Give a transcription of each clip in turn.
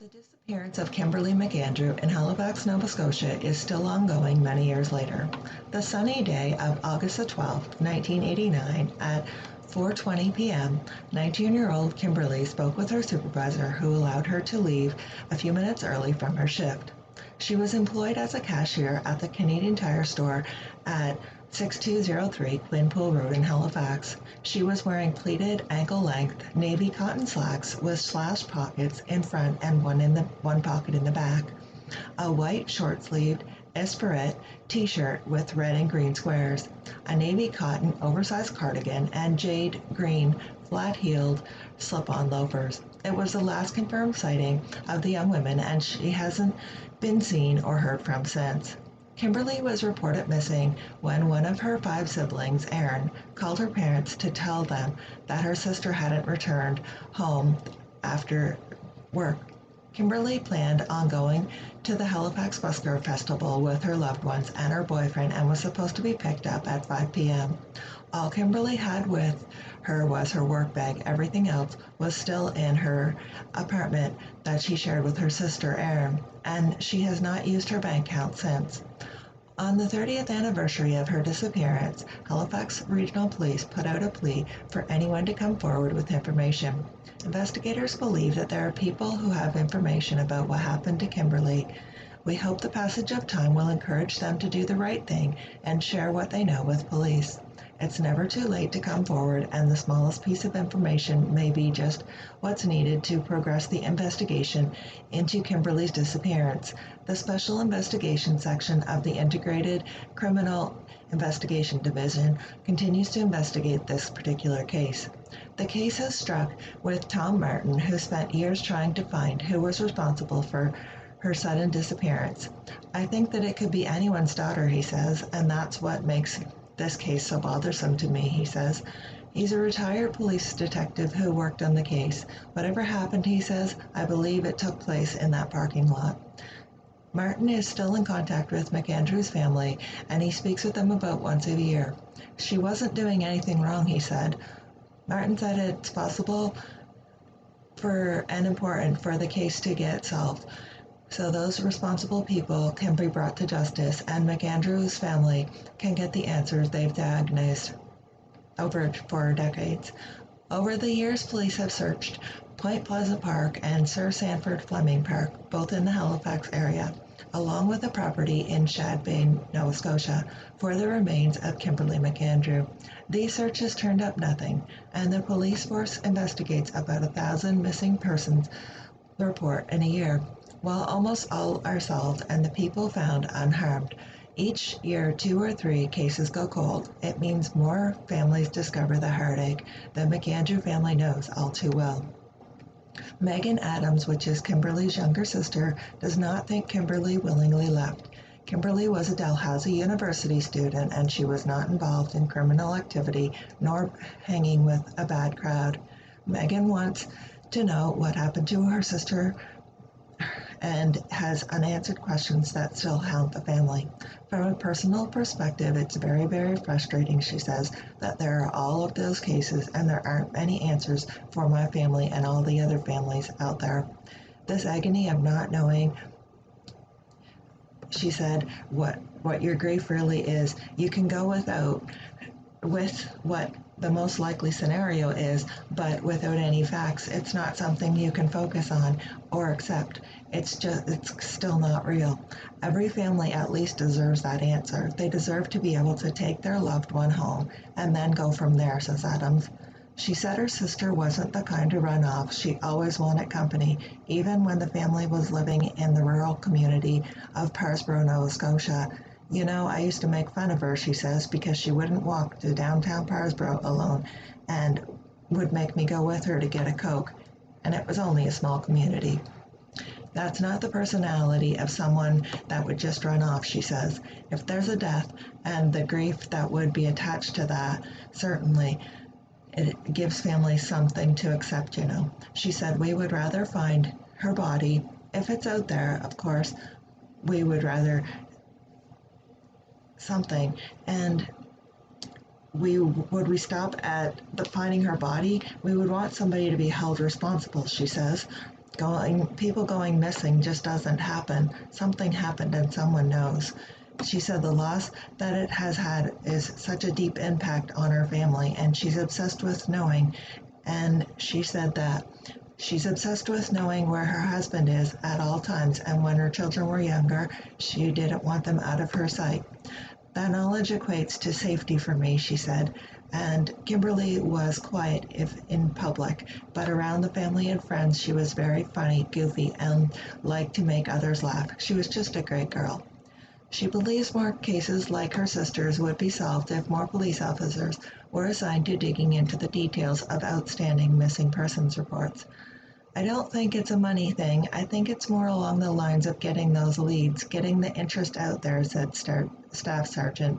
The disappearance of Kimberly McAndrew in Halifax, Nova Scotia is still ongoing many years later. The sunny day of August the 12th, 1989, at 4:20 p.m., 19-year-old Kimberly spoke with her supervisor, who allowed her to leave a few minutes early from her shift. She was employed as a cashier at the Canadian Tire store at 6203 Quinpool Road in Halifax. She was wearing pleated, ankle-length, navy cotton slacks with slashed pockets in front and one pocket in the back, a white short-sleeved Esperette t-shirt with red and green squares, a navy cotton oversized cardigan, and jade green flat-heeled slip-on loafers. It was the last confirmed sighting of the young woman, and she hasn't been seen or heard from since. Kimberly was reported missing when one of her 5 siblings, Erin, called her parents to tell them that her sister hadn't returned home after work. Kimberly planned on going to the Halifax Busker Festival with her loved ones and her boyfriend and was supposed to be picked up at 5 p.m. All Kimberly had with her was her work bag. Everything else was still in her apartment that she shared with her sister Erin, and she has not used her bank account since. On the 30th anniversary of her disappearance, Halifax Regional Police put out a plea for anyone to come forward with information. Investigators believe that there are people who have information about what happened to Kimberly. We hope the passage of time will encourage them to do the right thing and share what they know with police. It's never too late to come forward, and the smallest piece of information may be just what's needed to progress the investigation into Kimberly's disappearance. The Special Investigation Section of the Integrated Criminal Investigation Division continues to investigate this particular case. The case has struck with Tom Martin, who spent years trying to find who was responsible for her sudden disappearance. I think that it could be anyone's daughter, he says, and that's what makes this case so bothersome to me, he says. He's a retired police detective who worked on the case. Whatever happened, he says, I believe it took place in that parking lot. Martin is still in contact with McAndrew's family, and he speaks with them about once a year. She wasn't doing anything wrong, he said. Martin said it's possible and important for the case to get solved, so those responsible people can be brought to justice, and McAndrew's family can get the answers they've diagnosed over for decades. Over the years, police have searched Point Pleasant Park and Sir Sanford Fleming Park, both in the Halifax area, along with a property in Shad Bay, Nova Scotia, for the remains of Kimberly McAndrew. These searches turned up nothing, and the police force investigates about 1,000 missing persons report in a year. While almost all are solved and the people found unharmed, each year 2 or 3 cases go cold. It means more families discover the heartache the McAndrew family knows all too well. Megan Adams, which is Kimberly's younger sister, does not think Kimberly willingly left. Kimberly was a Dalhousie University student, and she was not involved in criminal activity nor hanging with a bad crowd. Megan wants to know what happened to her sister and has unanswered questions that still haunt the family. From a personal perspective, it's very, very frustrating, she says, that there are all of those cases and there aren't any answers for my family and all the other families out there. This agony of not knowing, she said, what your grief really is. You can go with what the most likely scenario is, but without any facts, it's not something you can focus on or accept. It's still not real. Every family at least deserves that answer. They deserve to be able to take their loved one home and then go from there, says Adams. She said her sister wasn't the kind to run off. She always wanted company, even when the family was living in the rural community of Parsboro, Nova Scotia. You know, I used to make fun of her, she says, because she wouldn't walk to downtown Parsboro alone and would make me go with her to get a Coke, and it was only a small community. That's not the personality of someone that would just run off, she says. If there's a death and the grief that would be attached to that, certainly it gives families something to accept, you know. She said, we would rather find her body, if it's out there, of course, we would rather something, and we stop at the finding her body, we would want somebody to be held responsible, she says. People going missing just doesn't happen. Something happened and someone knows. She said the loss that it has had is such a deep impact on her family, and she's obsessed with knowing. And she said that she's obsessed with knowing where her husband is at all times, and when her children were younger, she didn't want them out of her sight. That knowledge equates to safety for me, she said. And Kimberly was quiet if in public, but around the family and friends, she was very funny, goofy, and liked to make others laugh. She was just a great girl. She believes more cases like her sister's would be solved if more police officers were assigned to digging into the details of outstanding missing persons reports. I don't think it's a money thing. I think it's more along the lines of getting those leads, getting the interest out there, said Staff Sergeant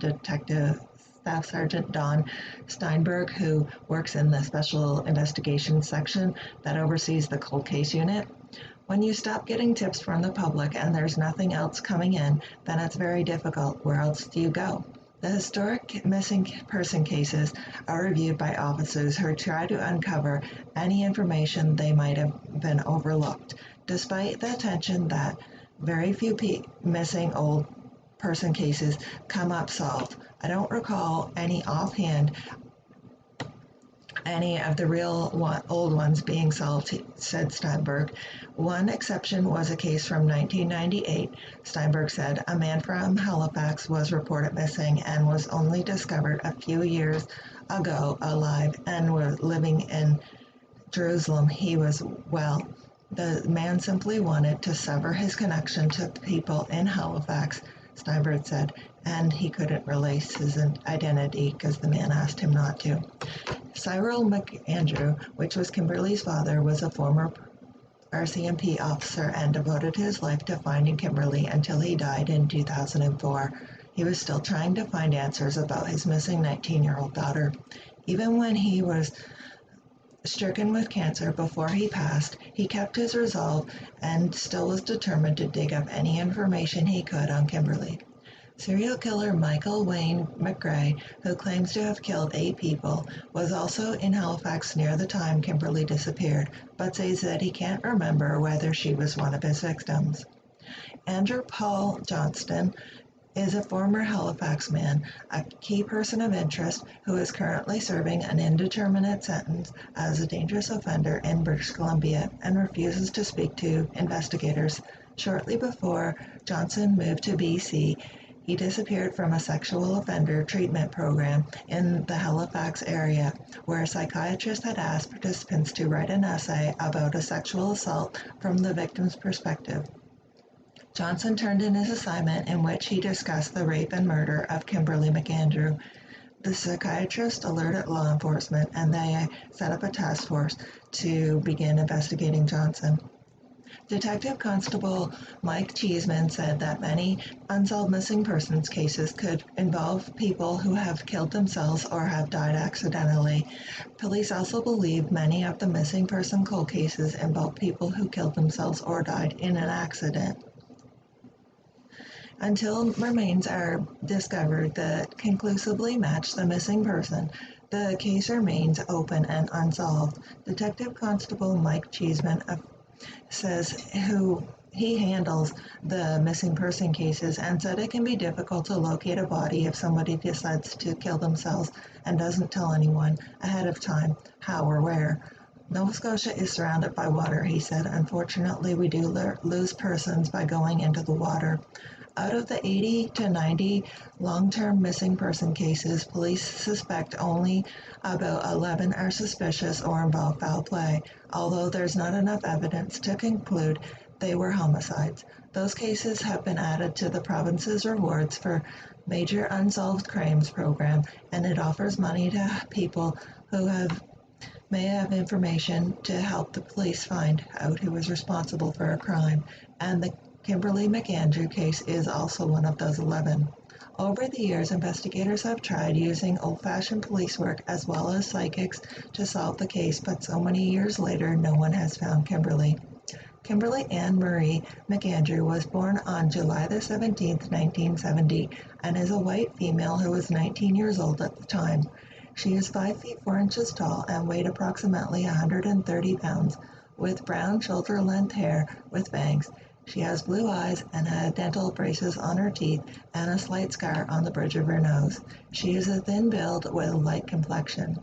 Don Steinberg, who works in the Special Investigations section that oversees the cold case unit. When you stop getting tips from the public and there's nothing else coming in, then it's very difficult. Where else do you go? The historic missing person cases are reviewed by officers who try to uncover any information they might have been overlooked. Despite the attention that very few missing old person cases come up solved. I don't recall any offhand any of the old ones being solved, said Steinberg. One exception was a case from 1998, Steinberg said. A man from Halifax was reported missing and was only discovered a few years ago alive and was living in Jerusalem. He was well. The man simply wanted to sever his connection to people in Halifax, Steinberg said, and he couldn't release his identity because the man asked him not to. Cyril McAndrew, which was Kimberly's father, was a former RCMP officer and devoted his life to finding Kimberly until he died in 2004. He was still trying to find answers about his missing 19-year-old daughter. Even when he was stricken with cancer before he passed, he kept his resolve and still was determined to dig up any information he could on Kimberly. Serial killer Michael Wayne McRae, who claims to have killed 8 people, was also in Halifax near the time Kimberly disappeared, but says that he can't remember whether she was one of his victims. Andrew Paul Johnston is a former Halifax man, a key person of interest who is currently serving an indeterminate sentence as a dangerous offender in British Columbia and refuses to speak to investigators. Shortly before Johnson moved to BC, he disappeared from a sexual offender treatment program in the Halifax area, where a psychiatrist had asked participants to write an essay about a sexual assault from the victim's perspective. Johnson turned in his assignment in which he discussed the rape and murder of Kimberly McAndrew. The psychiatrist alerted law enforcement and they set up a task force to begin investigating Johnson. Detective Constable Mike Cheeseman said that many unsolved missing persons cases could involve people who have killed themselves or have died accidentally. Police also believe many of the missing person cold cases involve people who killed themselves or died in an accident. Until remains are discovered that conclusively match the missing person, the case remains open and unsolved. Detective Constable Mike Cheeseman says he handles the missing person cases and said it can be difficult to locate a body if somebody decides to kill themselves and doesn't tell anyone ahead of time how or where. Nova Scotia is surrounded by water, he said. Unfortunately, we do lose persons by going into the water. Out of the 80 to 90 long-term missing person cases, police suspect only about 11 are suspicious or involve foul play, although there's not enough evidence to conclude they were homicides. Those cases have been added to the province's rewards for major unsolved crimes program, and it offers money to people who may have information to help the police find out who was responsible for a crime, and the Kimberly McAndrew case is also one of those 11. Over the years, investigators have tried using old-fashioned police work as well as psychics to solve the case, but so many years later, no one has found Kimberly. Kimberly Ann Marie McAndrew was born on July the 17th, 1970, and is a white female who was 19 years old at the time. She is 5 feet 4 inches tall and weighed approximately 130 pounds. with brown shoulder-length hair with bangs. She has blue eyes and had dental braces on her teeth and a slight scar on the bridge of her nose. She is a thin build with a light complexion.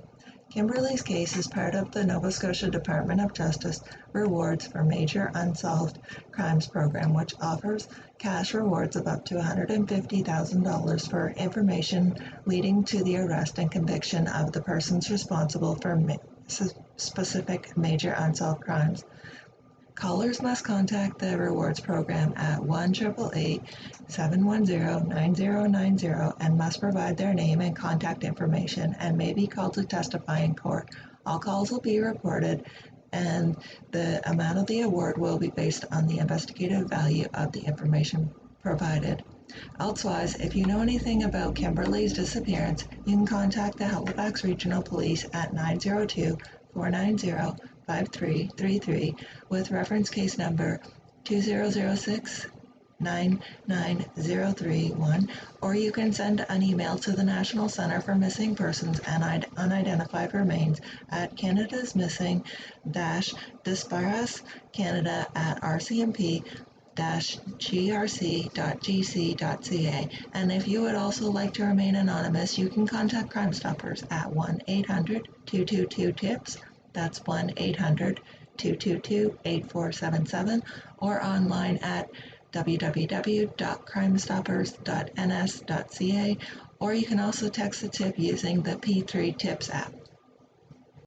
Kimberly's case is part of the Nova Scotia Department of Justice Rewards for Major Unsolved Crimes program, which offers cash rewards of up to $150,000 for information leading to the arrest and conviction of the persons responsible for specific major unsolved crimes. Callers must contact the rewards program at 1-888-710-9090 and must provide their name and contact information and may be called to testify in court. All calls will be recorded and the amount of the award will be based on the investigative value of the information provided. Elsewise, if you know anything about Kimberly's disappearance, you can contact the Halifax Regional Police at 902-490-5333 with reference case number 2006-99031, or you can send an email to the National Centre for Missing Persons and Unidentified Remains at Canada's Missing-Disparas Canada at rcmp-grc.gc.ca. And if you would also like to remain anonymous, you can contact Crime Stoppers at 1-800-222-TIPS. That's 1-800-222-8477, or online at www.crimestoppers.ns.ca, or you can also text the tip using the P3 Tips app.